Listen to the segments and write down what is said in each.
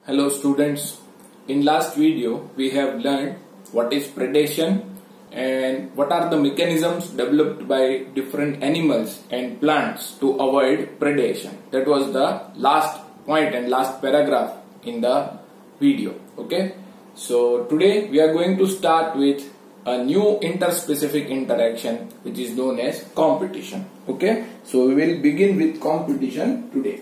Hello students, in last video we have learned what is predation and what are the mechanisms developed by different animals and plants to avoid predation. That was the last point and last paragraph in the video. Okay, so today we are going to start with a new interspecific interaction which is known as competition. Okay, so we will begin with competition today.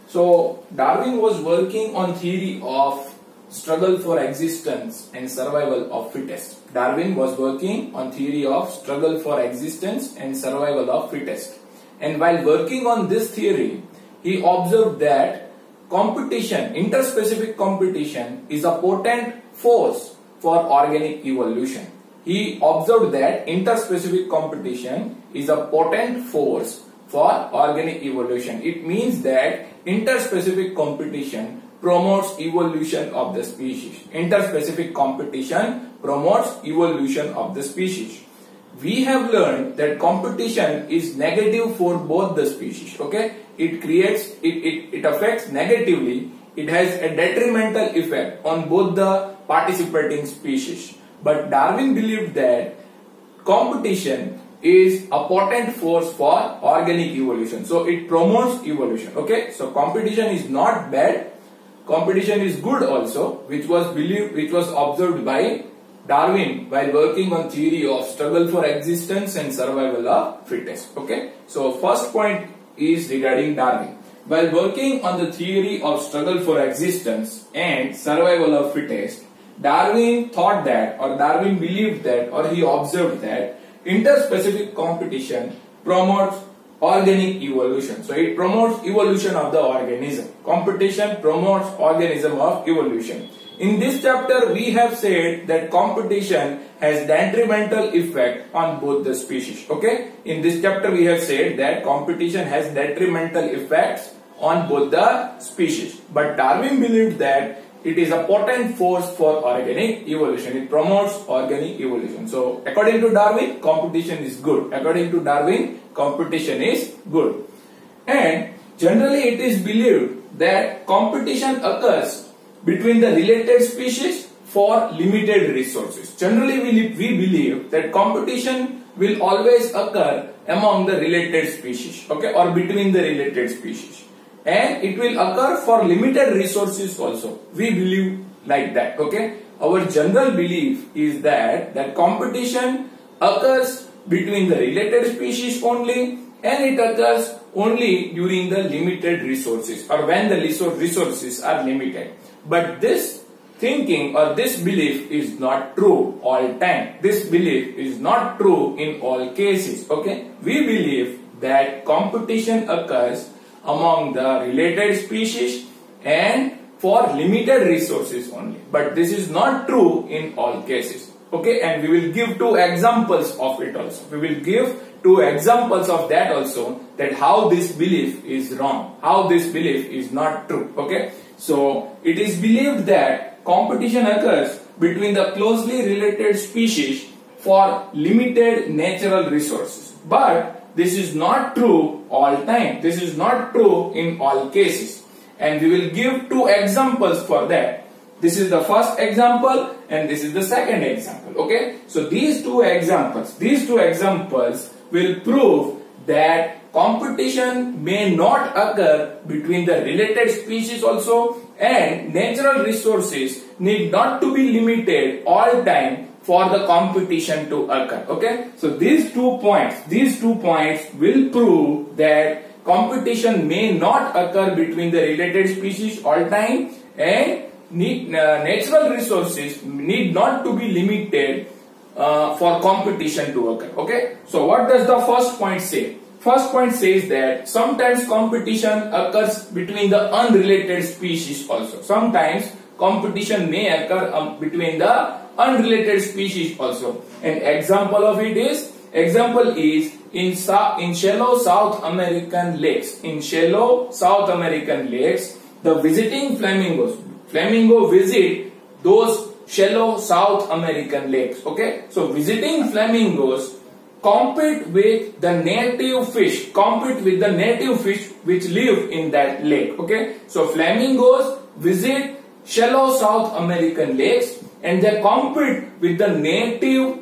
So Darwin was working on theory of struggle for existence and survival of fittest. Darwin was working on theory of struggle for existence and survival of fittest. And while working on this theory, he observed that competition, interspecific competition, is a potent force for organic evolution. He observed that interspecific competition is a potent force for organic evolution. It means that interspecific competition promotes evolution of the species. Interspecific competition promotes evolution of the species. We have learned that competition is negative for both the species. Okay, it affects negatively. It has a detrimental effect on both the participating species. But Darwin believed that competition is a potent force for organic evolution. So it promotes evolution. Okay, so competition is not bad. Competition is good also, which was observed by Darwin while working on theory of struggle for existence and survival of fittest. Okay, so first point is regarding Darwin. While working on the theory of struggle for existence and survival of fittest, Darwin thought that, or Darwin believed that, or he observed that interspecific competition promotes organic evolution. So it promotes evolution of the organism. Competition promotes organism of evolution. In this chapter we have said that competition has detrimental effect on both the species. Okay, in this chapter we have said that competition has detrimental effects on both the species. But Darwin believed that it is a potent force for organic evolution. It promotes organic evolution. So according to Darwin, competition is good. According to Darwin, competition is good. And generally it is believed that competition occurs between the related species for limited resources. Generally we believe that competition will always occur among the related species, okay, or between the related species. And it will occur for limited resources also. We believe like that. Okay. Our general belief is that competition occurs between the related species only, and it occurs only during the limited resources, or when the resources are limited. But this thinking or this belief is not true all time. This belief is not true in all cases. Okay. We believe that competition occurs among the related species and for limited resources only. But this is not true in all cases. Okay, and we will give two examples of it also. We will give two examples of that also, that how this belief is wrong, how this belief is not true. Okay, so it is believed that competition occurs between the closely related species for limited natural resources. But this is not true all time. This is not true in all cases. And we will give two examples for that. This is the first example and this is the second example. Okay. So these two examples will prove that competition may not occur between the related species also, and natural resources need not to be limited all time for the competition to occur. Okay, so these two points will prove that competition may not occur between the related species all time, and natural resources need not to be limited for competition to occur. Okay, so what does the first point say? First point says that sometimes competition occurs between the unrelated species also. Sometimes competition may occur between the unrelated species also. An example of it is, in shallow South American lakes. In shallow South American lakes, the visiting flamingo visit those shallow South American lakes. Okay, so visiting flamingos compete with the native fish, which live in that lake. Okay, so flamingos visit shallow South American lakes, and they compete with the native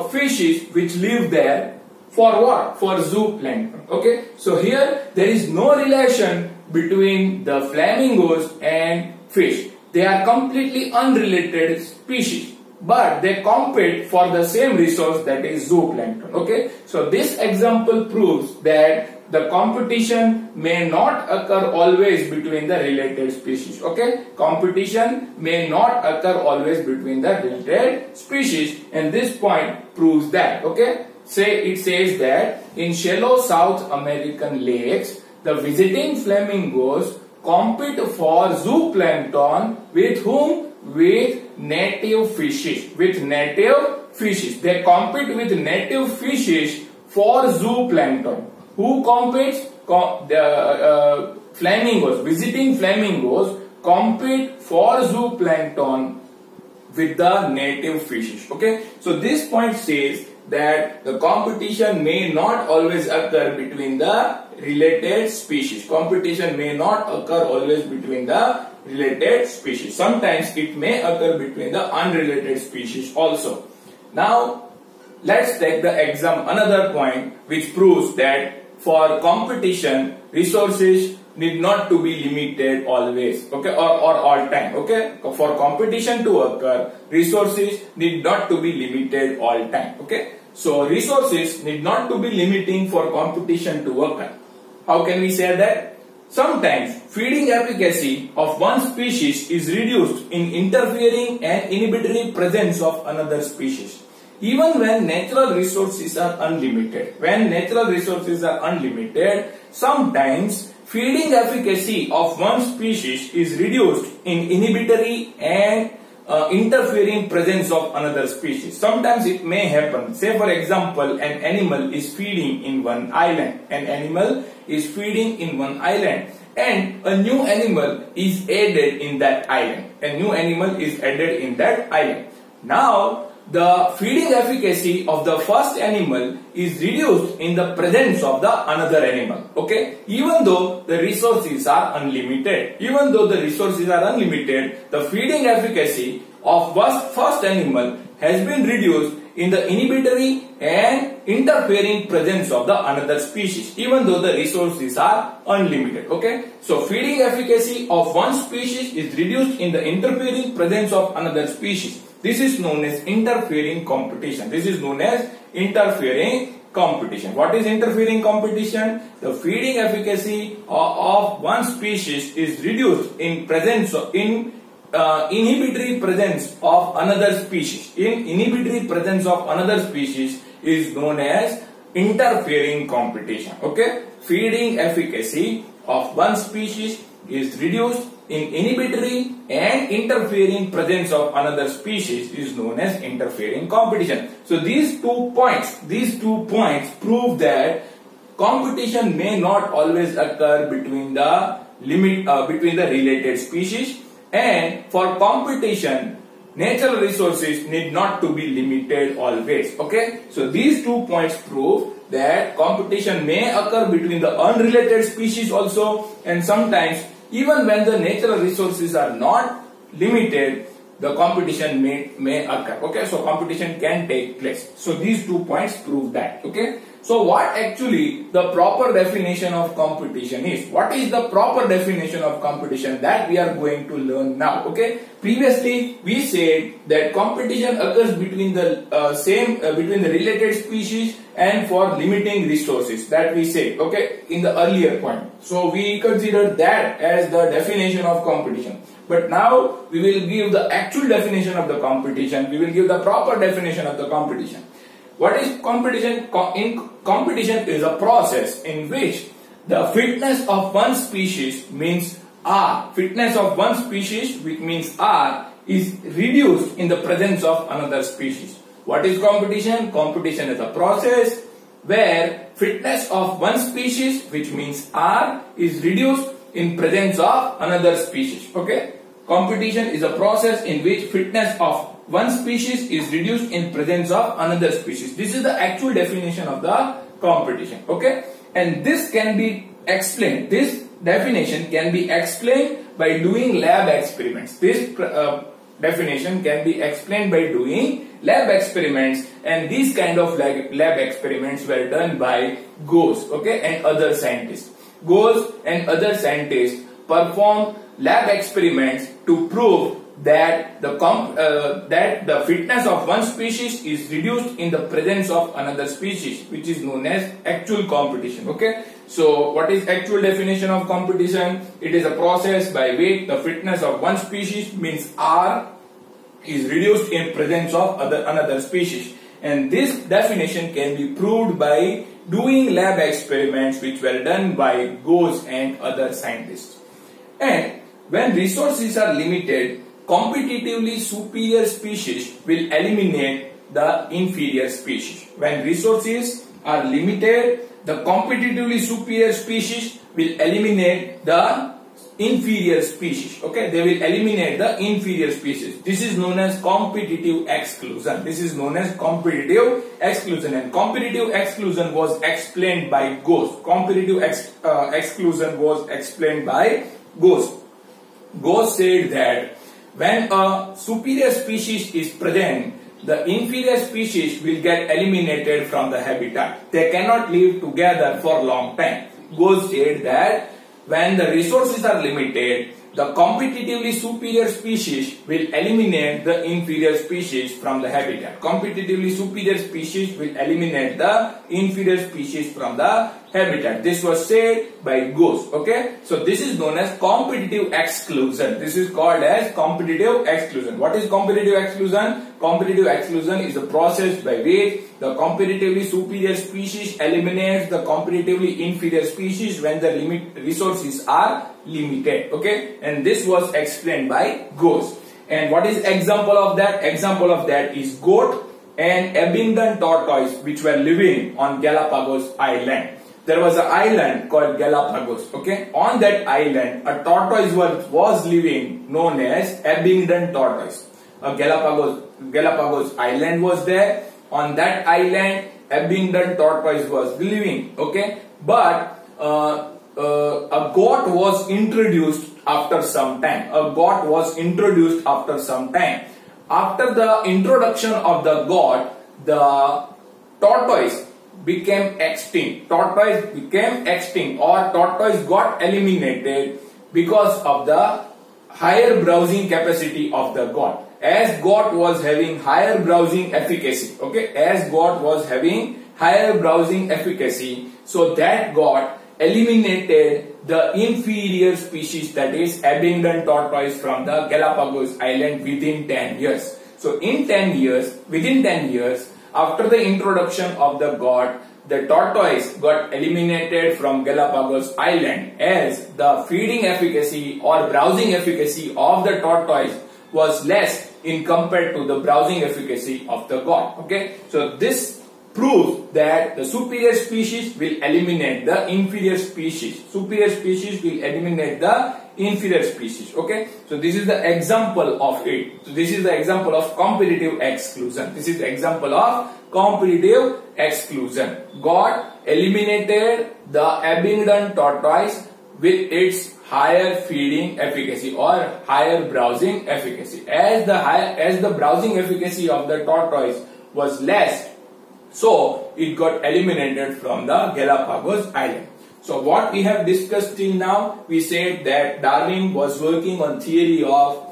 fishes which live there for what? For zooplankton. Okay, so here there is no relation between the flamingos and fish. They are completely unrelated species, but they compete for the same resource, that is zooplankton. Okay, so this example proves that the competition may not occur always between the related species. Okay, competition may not occur always between the related species, and this point proves that. Okay, it says that in shallow South American lakes, the visiting flamingos compete for zooplankton with whom? With native fishes. With native fishes. They compete with native fishes for zooplankton. Who competes? The flamingos, visiting flamingos compete for zooplankton with the native fishes. Okay, so this point says that the competition may not always occur between the related species. Competition may not occur always between the related species. Sometimes it may occur between the unrelated species also. Now let's take the another point which proves that for competition, resources need not to be limited always, okay, or all time. Okay, for competition to occur, resources need not to be limited all time. Okay, so resources need not to be limiting for competition to occur. How can we say that? Sometimes feeding efficacy of one species is reduced in interfering and inhibitory presence of another species. Even when natural resources are unlimited, sometimes feeding efficacy of one species is reduced in inhibitory and interfering presence of another species. Sometimes it may happen. Say for example, an animal is feeding in one island. And a new animal is added in that island. Now, the feeding efficacy of the first animal is reduced in the presence of the another animal. Okay, even though the resources are unlimited, the feeding efficacy of first animal has been reduced in the inhibitory and interfering presence of the another species, even though the resources are unlimited. Okay, so feeding efficacy of one species is reduced in the interfering presence of another species. This is known as interfering competition. What is interfering competition? The feeding efficacy of one species is reduced in inhibitory presence of another species. Inhibitory presence of another species is known as interfering competition. Okay, feeding efficacy of one species is reduced in inhibitory and interfering presence of another species is known as interfering competition. So these two points prove that competition may not always occur between the related species, and for competition, natural resources need not to be limited always. Okay, so these 2 points prove that competition may occur between the unrelated species also, and sometimes even when the natural resources are not limited, the competition may occur. Okay, so competition can take place. So these 2 points prove that. Okay, so what actually the proper definition of competition is? What is the proper definition of competition that we are going to learn now? Okay, previously we said that competition occurs between the between the related species and for limiting resources, that we said, okay, in the earlier point. So we consider that as the definition of competition. But now we will give the actual definition of the competition. We will give the proper definition of the competition. What is competition? Competition is a process in which the fitness of one species means R. Fitness of one species, which means R, is reduced in the presence of another species. What is competition? Competition is a process where fitness of one species, which means R, is reduced in presence of another species. Okay? Competition is a process in which fitness of one species is reduced in presence of another species. This is the actual definition of the competition. Okay? And this can be explained. This definition can be explained by doing lab experiments. This definition can be explained by doing lab experiments, and these kind of lab experiments were done by Gauss, okay, and other scientists. Gauss and other scientists perform lab experiments to prove that the fitness of one species is reduced in the presence of another species, which is known as actual competition. Okay, so what is actual definition of competition? It is a process by which the fitness of one species, means R, is reduced in presence of another species, and this definition can be proved by doing lab experiments which were done by Gauss and other scientists. And when resources are limited, competitively superior species will eliminate the inferior species. When resources are limited, the competitively superior species will eliminate the inferior species. Okay, they will eliminate the inferior species. This is known as competitive exclusion. This is known as competitive exclusion, and competitive exclusion was explained by Gauss. Competitive exclusion was explained by Gauss. Gauss said that when a superior species is present, the inferior species will get eliminated from the habitat. They cannot live together for a long time. Gauss said that when the resources are limited, the competitively superior species will eliminate the inferior species from the habitat. Competitively superior species will eliminate the inferior species from the habitat. This was said by Gauss. Okay, so this is known as competitive exclusion. This is called as competitive exclusion. What is competitive exclusion? Competitive exclusion is a process by which the competitively superior species eliminates the competitively inferior species when the resources are limited. Okay, and this was explained by Gauss. And what is example of that? Example of that is goat and Abingdon tortoise, which were living on Galapagos Island. There was an island called Galapagos. Okay, on that island a tortoise was living, known as Abingdon tortoise. A Galapagos Island was there. On that island Abingdon tortoise was living. Okay, but a goat was introduced after some time. A goat was introduced after some time. After the introduction of the goat, the tortoise became extinct. Tortoise became extinct, or tortoise got eliminated because of the higher browsing capacity of the goat. As goat was having higher browsing efficacy, okay, as goat was having higher browsing efficacy, so that goat eliminated the inferior species, that is Abingdon tortoise, from the Galapagos Island within 10 years. So in 10 years, within 10 years, after the introduction of the goat, the tortoise got eliminated from Galapagos Island, as the feeding efficacy or browsing efficacy of the tortoise was less in compared to the browsing efficacy of the goat. Okay, so this proves that the superior species will eliminate the inferior species. Superior species will eliminate the inferior species. Okay, so this is the example of it. So this is the example of competitive exclusion. This is the example of competitive exclusion. Goat eliminated the Abingdon tortoise with its higher feeding efficacy or higher browsing efficacy. As the browsing efficacy of the tortoise was less, so it got eliminated from the Galapagos Island. So what we have discussed till now, we said that Darwin was working on theory of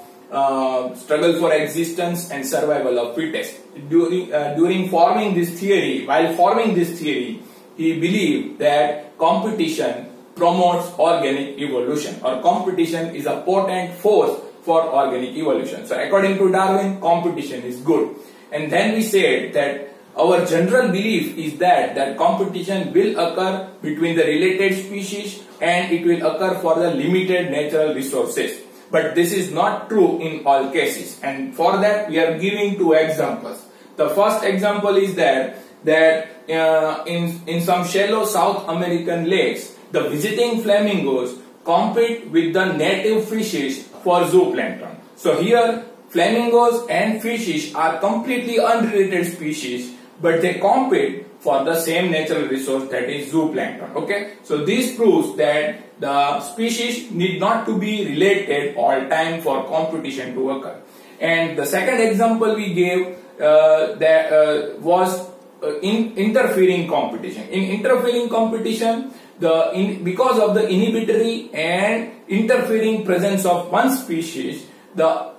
struggle for existence and survival of fittest. During forming this theory, while forming this theory, he believed that competition promotes organic evolution, or competition is a potent force for organic evolution. So according to Darwin, competition is good. And then we said that our general belief is that competition will occur between the related species, and it will occur for the limited natural resources. But this is not true in all cases, and for that we are giving two examples. The first example is that in some shallow South American lakes, the visiting flamingos compete with the native fishes for zooplankton. So here flamingos and fishes are completely unrelated species, but they compete for the same natural resource, that is zooplankton. Okay, so this proves that the species need not to be related all time for competition to occur. And the second example we gave was in interfering competition. In interfering competition, because of the inhibitory and interfering presence of one species, the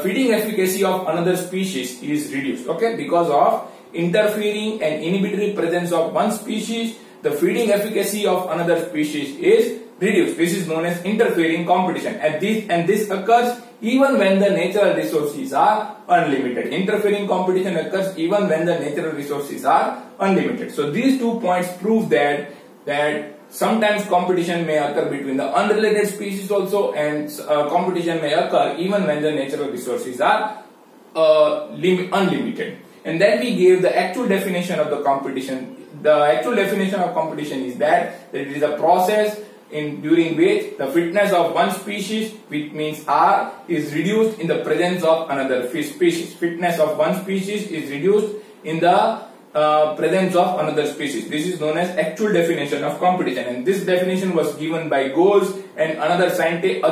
feeding efficacy of another species is reduced. Okay, because of interfering and inhibitory presence of one species, the feeding efficacy of another species is reduced. This is known as interfering competition, and this occurs even when the natural resources are unlimited. Interfering competition occurs even when the natural resources are unlimited. So these 2 points prove that sometimes competition may occur between the unrelated species also, and competition may occur even when the natural resources are unlimited. And then we gave the actual definition of the competition. The actual definition of competition is that it is a process during which the fitness of one species, which means R, is reduced in the presence of another species. Fitness of one species is reduced in the presence of another species. This is known as actual definition of competition, and this definition was given by Gose and other scientists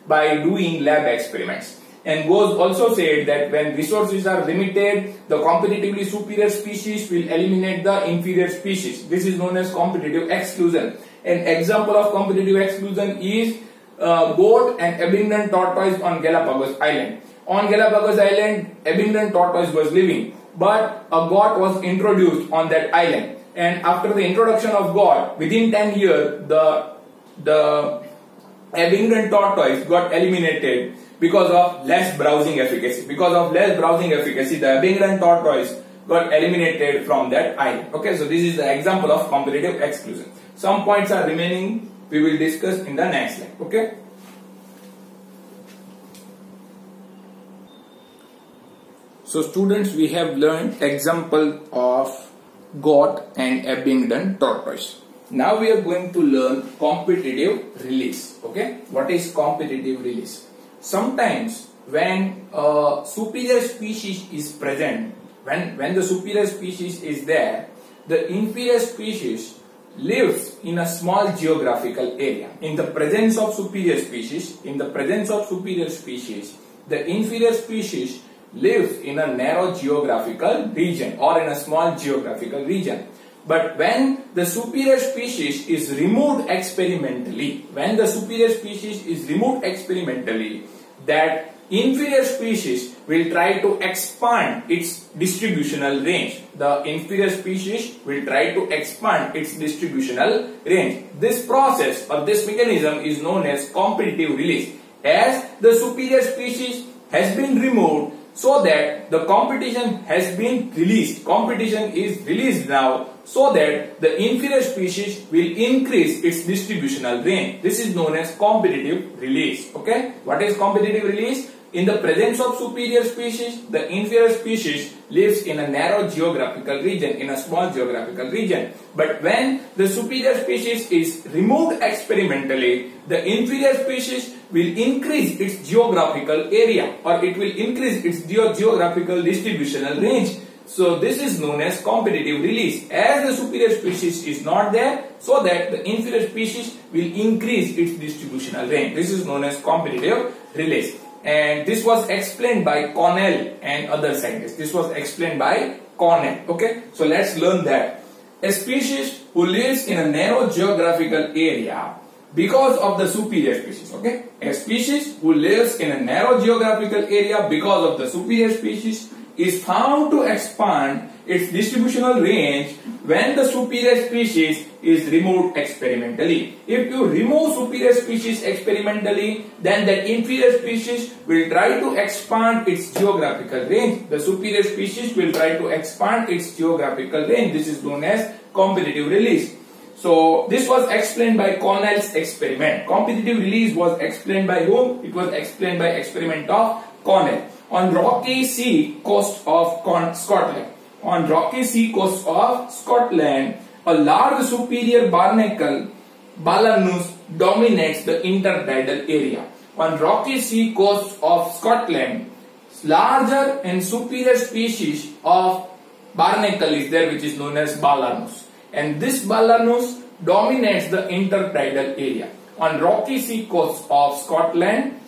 by doing lab experiments. And Gose also said that when resources are limited, the competitively superior species will eliminate the inferior species. This is known as competitive exclusion. An example of competitive exclusion is goat and Abingdon tortoise on Galapagos Island. On Galapagos Island, Abingdon tortoise was living, but a goat was introduced on that island. And after the introduction of goat, within 10 years, the Abingdon tortoise got eliminated because of less browsing efficacy. Because of less browsing efficacy, the Abingdon tortoise got eliminated from that island. Okay, so this is the example of competitive exclusion. Some points are remaining, we will discuss in the next slide. Okay. So students, we have learned example of goat and Abingdon tortoise. Now we are going to learn competitive release. Okay, what is competitive release? Sometimes when a superior species is present, when the superior species is there, the inferior species lives in a small geographical area. In the presence of superior species, the inferior species lives in a narrow geographical region or in a small geographical region. But when the superior species is removed experimentally, that inferior species will try to expand its distributional range. The inferior species will try to expand its distributional range. This process or this mechanism is known as competitive release. As the superior species has been removed, so that the competition has been released. Competition is released now, so that the inferior species will increase its distributional range. This is known as competitive release. Okay, what is competitive release? In the presence of superior species, the inferior species lives in a narrow geographical region, in a small geographical region. But when the superior species is removed experimentally, the inferior species will increase its geographical area, or it will increase its geographical distributional range. So this is known as competitive release. As the superior species is not there, so that the inferior species will increase its distributional range. This is known as competitive release. And this was explained by Cornell and other scientists. Okay, so let's learn that. A species who lives in a narrow geographical area because of the superior species. Okay, a species who lives in a narrow geographical area because of the superior species is found to expand its distributional range when the superior species is removed experimentally. If you remove superior species experimentally, then the inferior species will try to expand its geographical range. The superior species will try to expand its geographical range. This is known as competitive release. So this was explained by Cornell's experiment. Competitive release was explained by whom? It was explained by experiment of Cornell. On rocky sea coast of Scotland. On rocky sea coast of Scotland, a large superior barnacle, Balanus, dominates the intertidal area. On rocky sea coast of Scotland, larger and superior species of barnacle is there, which is known as Balanus. And this Balanus dominates the intertidal area. On rocky sea coast of Scotland,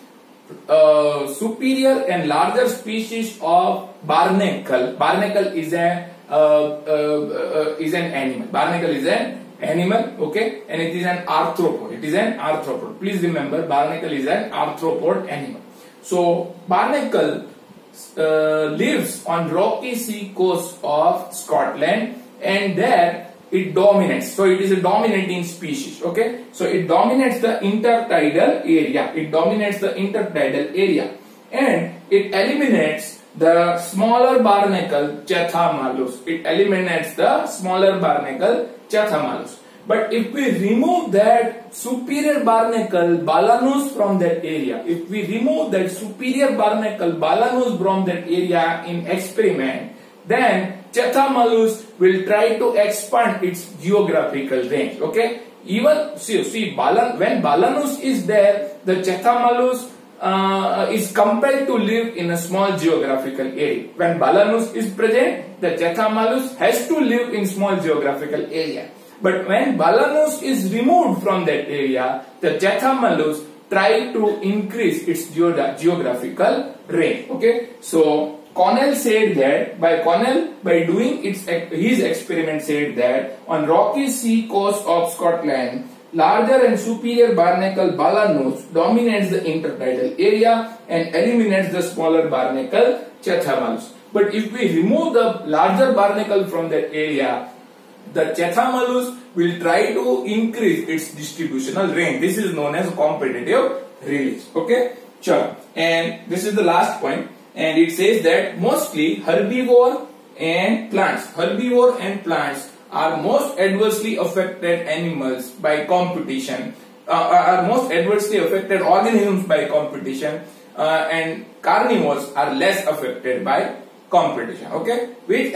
superior and larger species of barnacle. Barnacle is an animal. Barnacle is an animal, okay, and it is an arthropod. It is an arthropod. Please remember, barnacle is an arthropod animal. So barnacle lives on rocky sea coast of Scotland, and there it dominates. So it is a dominating species, okay. So it dominates the intertidal area. It dominates the intertidal area, and it eliminates the smaller barnacle Chathamalus. It eliminates the smaller barnacle Chathamalus. But if we remove that superior barnacle Balanus from that area, if we remove that superier barnacle Balanus from that area in experiment, then Chathamalus will try to expand its geographical range. Okay, even see when Balanus is there, the Chathamalus is compelled to live in a small geographical area. When Balanus is present, the Chathamalus has to live in small geographical area. But when Balanus is removed from that area, the Chathamalus try to increase its geographical range. Okay, so Connell said that by doing his experiment said that on rocky sea coast of Scotland, larger and superior barnacle Balanus dominates the intertidal area and eliminates the smaller barnacle Chathamalus. But if we remove the larger barnacle from that area, the Chathamalus will try to increase its distributional range. This is known as competitive release. Okay, sure. And this is the last point. And it says that mostly herbivore and plants are most adversely affected animals by competition, are most adversely affected organisms by competition, and carnivores are less affected by competition. Okay, which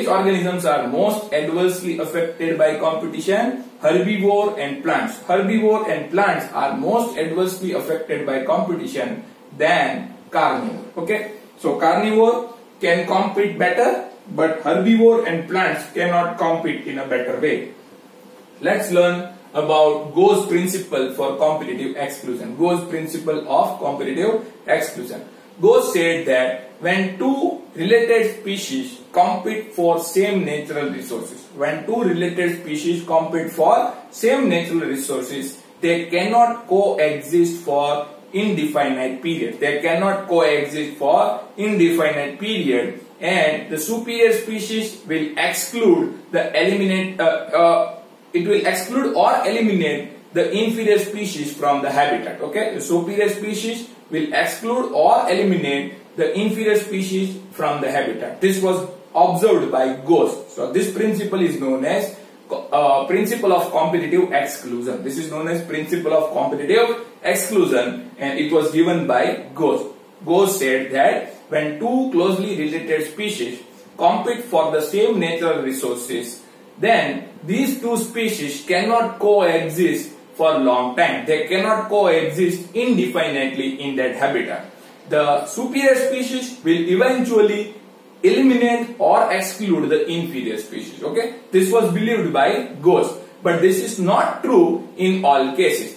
organisms are most adversely affected by competition? Herbivore and plants. Herbivore and plants are most adversely affected by competition than carnivore. Okay, so carnivore can compete better, but herbivore and plants cannot compete in a better way. Let's learn about Gauss principle for competitive exclusion. Gauss principle of competitive exclusion. Gauss said that when two related species compete for same natural resources, they cannot coexist for indefinite period. And the superior species will exclude or eliminate the inferior species from the habitat. Okay, the superior species will exclude or eliminate the inferior species from the habitat. This was observed by Gauss. So this principle is known as principle of competitive exclusion. This is known as principle of competitive exclusion, and it was given by Gauss. Gauss said that when two closely related species compete for the same natural resources, then these two species cannot coexist for a long time. They cannot coexist indefinitely in that habitat. The superior species will eventually eliminate or exclude the inferior species. Okay, this was believed by Gauss, but this is not true in all cases.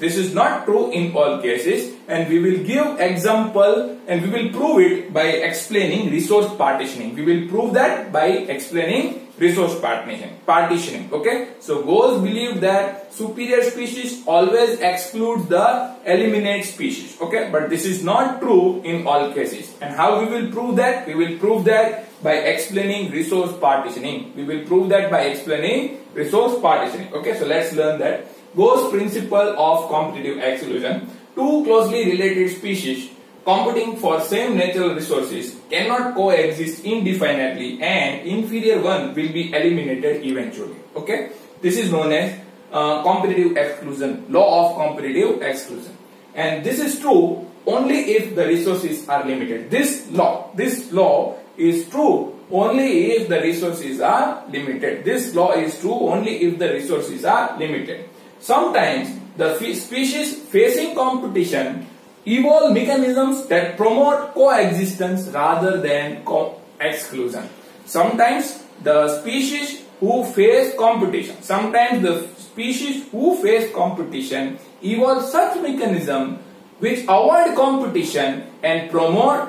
And we will give example and we will prove it by explaining resource partitioning. Partitioning. Okay, so Gauss believed that superior species always excludes the eliminate species. Okay, but this is not true in all cases. And how we will prove that? We will prove that by explaining resource partitioning. Okay, so let's learn that. Gauss principle of competitive exclusion. Two closely related species competing for same natural resources cannot coexist indefinitely, and inferior one will be eliminated eventually. Okay, this is known as competitive exclusion, law of competitive exclusion, and this is true only if the resources are limited. This law is true only if the resources are limited. Sometimes the species facing competition evolve mechanisms that promote coexistence rather than exclusion. Sometimes the species who face competition, evolve such mechanism which avoid competition and promote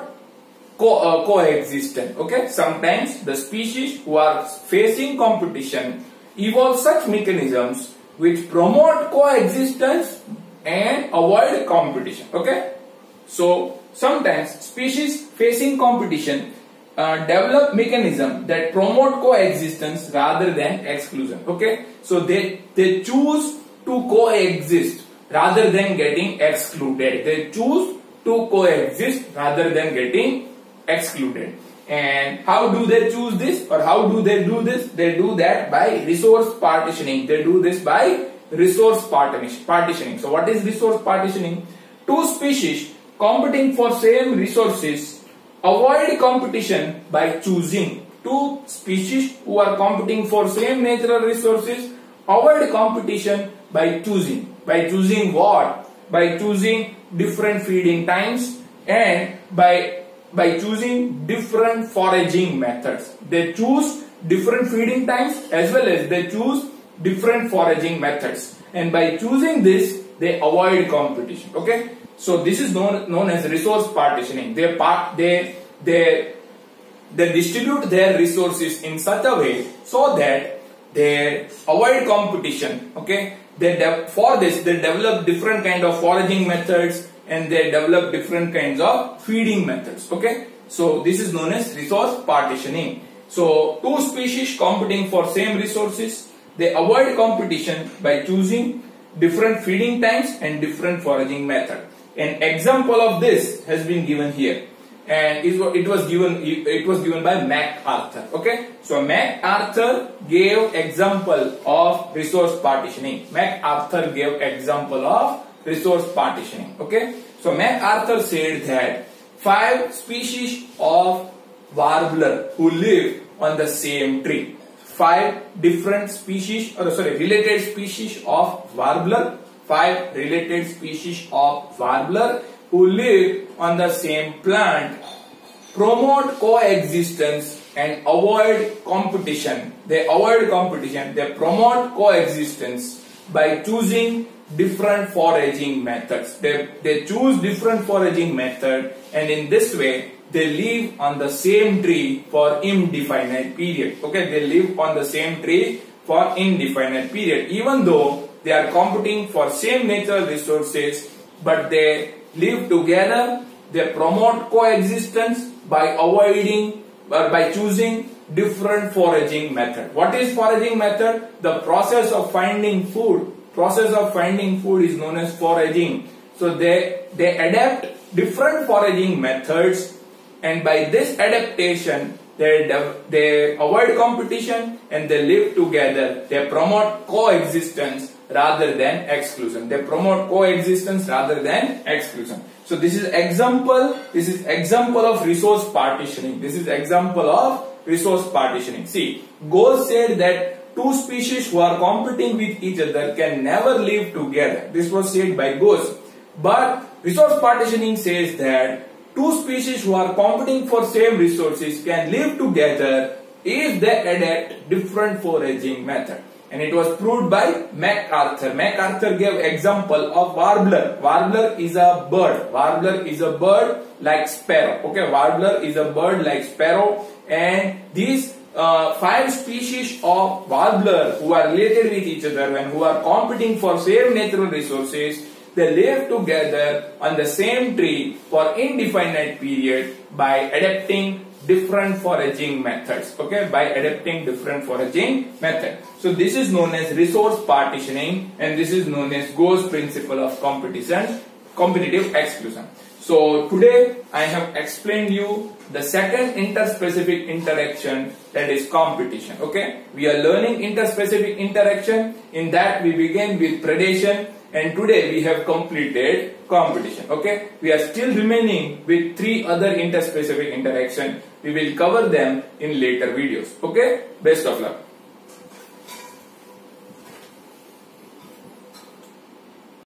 coexistence. Okay, sometimes the species who are facing competition evolve such mechanisms which promote coexistence and avoid competition. Okay, so sometimes species facing competition develop mechanism that promote coexistence rather than exclusion. Okay, so they choose to coexist rather than getting excluded. They choose to coexist rather than getting excluded. And how do they choose this, or how do they do this? They do that by resource partitioning. They do this by resource partitioning. So what is resource partitioning? Two species competing for same resources avoid competition by choosing. Two species who are competing for same natural resources avoid competition by choosing. By choosing what? By choosing different feeding times and by choosing different foraging methods. They choose different feeding times as well as they choose different foraging methods, and by choosing this they avoid competition. Okay, so this is known as resource partitioning. They distribute their resources in such a way so that they avoid competition. Okay, for this they develop different kind of foraging methods and they develop different kinds of feeding methods. Okay, so this is known as resource partitioning. So two species competing for same resources, they avoid competition by choosing different feeding times and different foraging method. An example of this has been given here, and it was given by MacArthur. Okay, so MacArthur gave example of resource partitioning. MacArthur gave example of resource partitioning. Okay, so MacArthur said that 5 species of warbler who live on the same tree, 5 different species, related species of warbler, 5 related species of warbler who live on the same plant promote coexistence and avoid competition. They avoid competition. They promote coexistence by choosing different foraging methods. They choose different foraging method, and in this way they live on the same tree for indefinite period. Okay, they live on the same tree for indefinite period, even though they are competing for same natural resources, but they live together. They promote coexistence by avoiding or by choosing different foraging method. What is foraging method? The process of finding food. Process of finding food is known as foraging. So they adapt different foraging methods, and by this adaptation they avoid competition and they live together. They promote coexistence rather than exclusion. They promote coexistence rather than exclusion. So this is example of resource partitioning. This is example of resource partitioning. See, Ghosh said that 2 species who are competing with each other can never live together. This was said by Ghosh. But resource partitioning says that 2 species who are competing for same resources can live together if they adapt different foraging method. And it was proved by MacArthur. MacArthur gave example of warbler. Warbler is a bird. Warbler is a bird like sparrow. Okay, warbler is a bird like sparrow, and these 5 species of warbler who are related with each other and who are competing for same natural resources, they live together on the same tree for indefinite period by adapting different foraging methods. Okay, by adapting different foraging method. So this is known as resource partitioning, and this is known as Ghosh principle of competitive exclusion. So today I have explained you the second interspecific interaction, that is competition. Okay, we are learning interspecific interaction. In that we began with predation, and today we have completed competition. Okay, we are still remaining with 3 other interspecific interaction. We will cover them in later videos. Okay, best of luck.